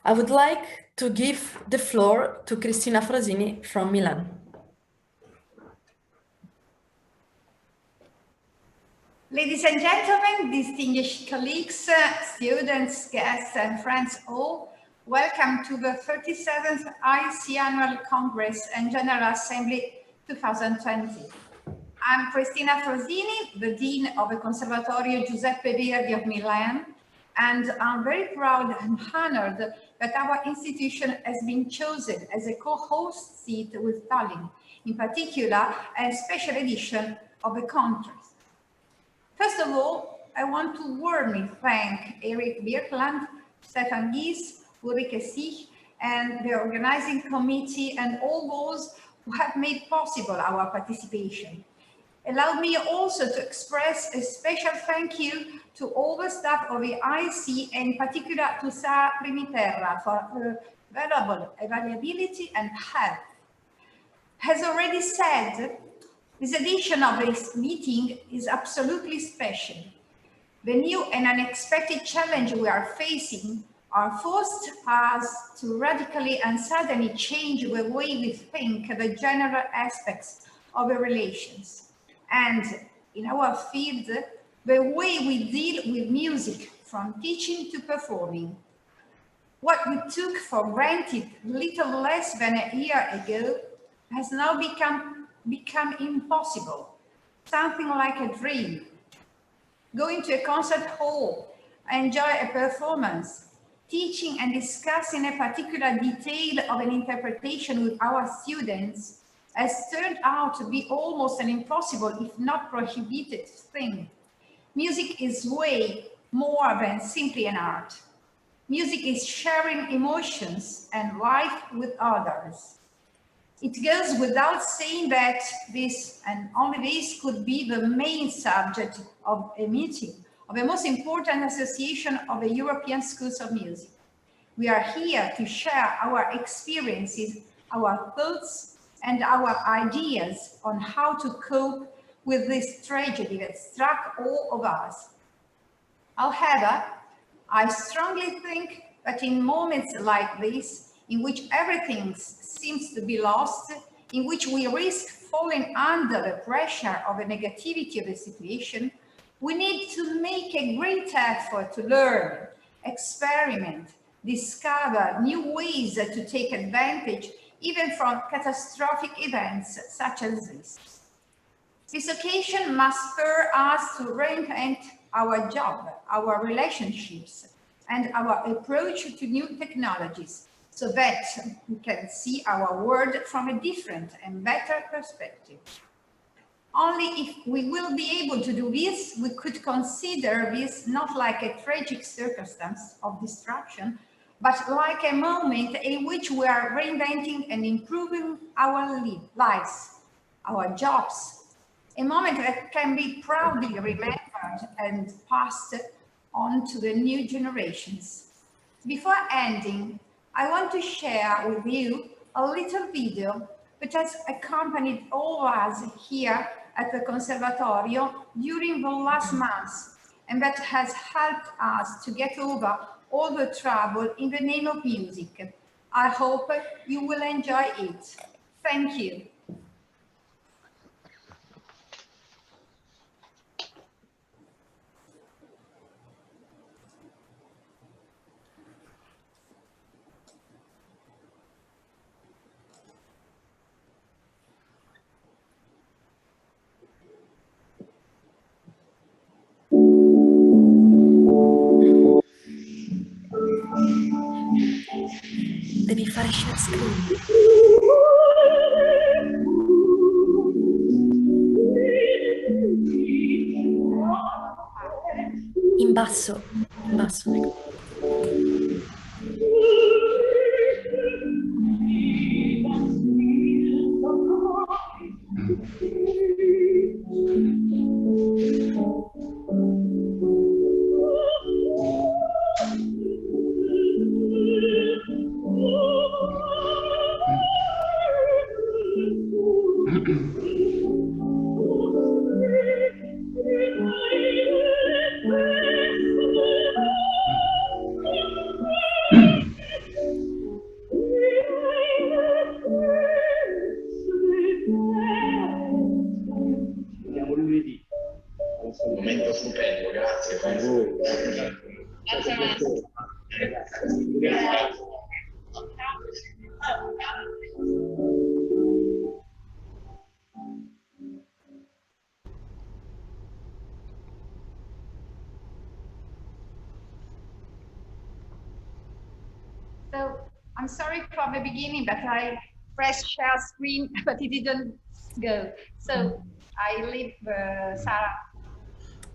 I would like to give the floor to Cristina Frosini from Milan. Ladies and gentlemen, distinguished colleagues, students, guests, and friends all, welcome to the 37th IC Annual Congress and General Assembly 2020. I'm Cristina Frosini, the Dean of the Conservatorio Giuseppe Verdi of Milan, and I'm very proud and honored that our institution has been chosen as a co-host seat with Tallinn, in particular, a special edition of the conference. First of all, I want to warmly thank Eric Birkland, Stefan Gies, Ulrike Sich, and the organizing committee and all those who have made possible our participation. Allow me also to express a special thank you to all the staff of the IC, and in particular to Sara Primiterra for her valuable availability and help. As already said, this edition of this meeting is absolutely special. The new and unexpected challenge we are facing are forced us to radically and suddenly change the way we think the general aspects of the relations. And in our field, the way we deal with music, from teaching to performing. What we took for granted little less than a year ago has now become impossible, something like a dream. Going to a concert hall, enjoy a performance, teaching and discussing a particular detail of an interpretation with our students has turned out to be almost an impossible, if not prohibited, thing. Music is way more than simply an art. Music is sharing emotions and life with others. It goes without saying that this, and only this, could be the main subject of a meeting of the most important association of the European schools of music. We are here to share our experiences, our thoughts, and our ideas on how to cope with this tragedy that struck all of us. However, I strongly think that in moments like this, in which everything seems to be lost, in which we risk falling under the pressure of the negativity of the situation, we need to make a great effort to learn, experiment, discover new ways to take advantage even from catastrophic events such as this. This occasion must spur us to reinvent our job, our relationships, and our approach to new technologies, so that we can see our world from a different and better perspective. Only if we will be able to do this, we could consider this not like a tragic circumstance of destruction, but like a moment in which we are reinventing and improving our lives, our jobs, a moment that can be proudly remembered and passed on to the new generations. Before ending, I want to share with you a little video that has accompanied all of us here at the Conservatorio during the last months, and that has helped us to get over all the trouble in the name of music. I hope you will enjoy it. Thank you. Devi fare share screen. In basso, in basso. So I'm sorry from the beginning that I pressed share screen, but it didn't go. So I leave Sarah.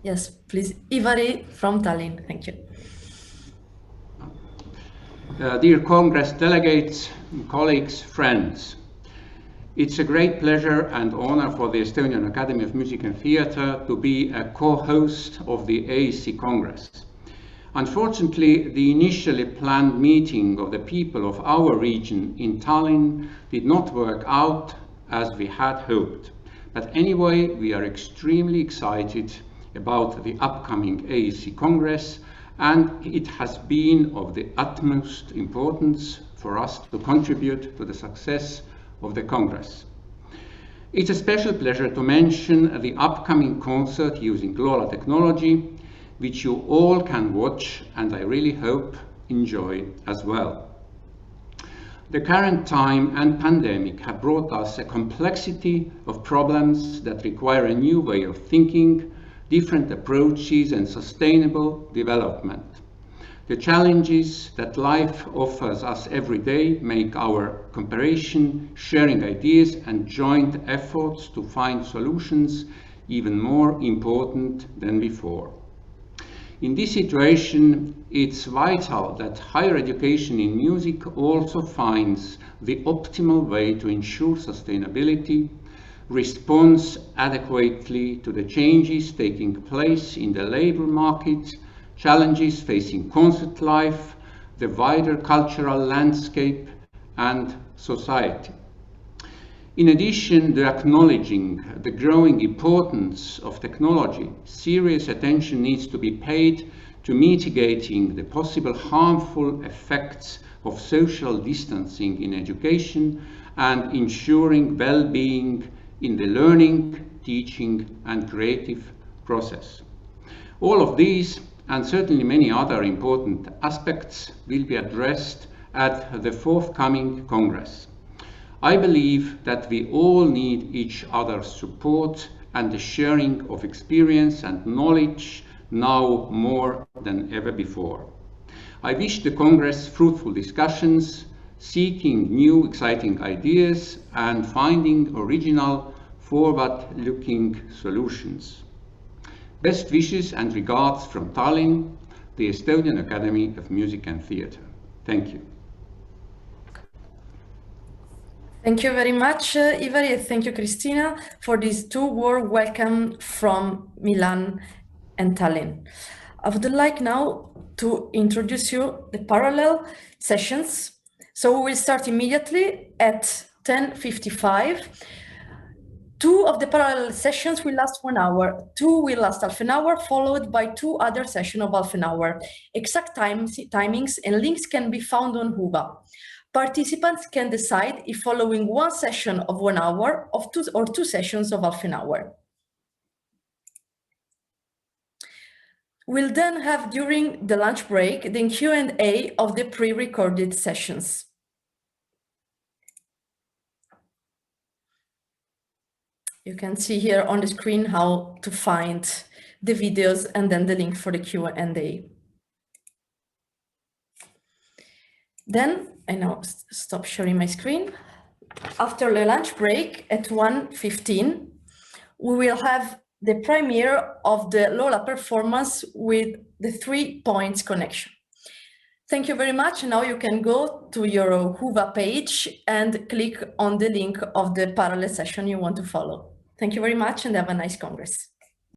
Yes, please. Ivari from Tallinn. Thank you. Dear Congress delegates, colleagues, friends, it's a great pleasure and honor for the Estonian Academy of Music and Theatre to be a co-host of the AEC Congress. Unfortunately, the initially planned meeting of the people of our region in Tallinn did not work out as we had hoped. But anyway, we are extremely excited about the upcoming AEC Congress, and it has been of the utmost importance for us to contribute to the success of the Congress. It's a special pleasure to mention the upcoming concert using Lola technology, which you all can watch and I really hope enjoy as well. The current time and pandemic have brought us a complexity of problems that require a new way of thinking, different approaches and sustainable development. The challenges that life offers us every day make our cooperation, sharing ideas and joint efforts to find solutions even more important than before. In this situation, it's vital that higher education in music also finds the optimal way to ensure sustainability, responds adequately to the changes taking place in the labor market, challenges facing concert life, the wider cultural landscape and society. In addition to acknowledging the growing importance of technology, serious attention needs to be paid to mitigating the possible harmful effects of social distancing in education and ensuring well-being in the learning, teaching and creative process. All of these and certainly many other important aspects will be addressed at the forthcoming Congress. I believe that we all need each other's support and the sharing of experience and knowledge now more than ever before. I wish the Congress fruitful discussions, seeking new exciting ideas and finding original, forward-looking solutions. Best wishes and regards from Tallinn, the Estonian Academy of Music and Theatre. Thank you. Thank you very much, Ivari, and thank you, Cristina, for these two warm welcome from Milan and Tallinn. I would like now to introduce you the parallel sessions. So we will start immediately at 10:55. Two of the parallel sessions will last 1 hour, two will last half an hour, followed by two other sessions of half an hour. Exact timings and links can be found on Whova. Participants can decide if following one session of 1 hour or two sessions of half an hour. We'll then have during the lunch break the Q&A of the pre-recorded sessions. You can see here on the screen how to find the videos and then the link for the Q&A. Then I now stop sharing my screen. After the lunch break at 1:15, we will have the premiere of the Lola performance with the 3 points connection. Thank you very much. Now you can go to your Whova page and click on the link of the parallel session you want to follow. Thank you very much and have a nice Congress.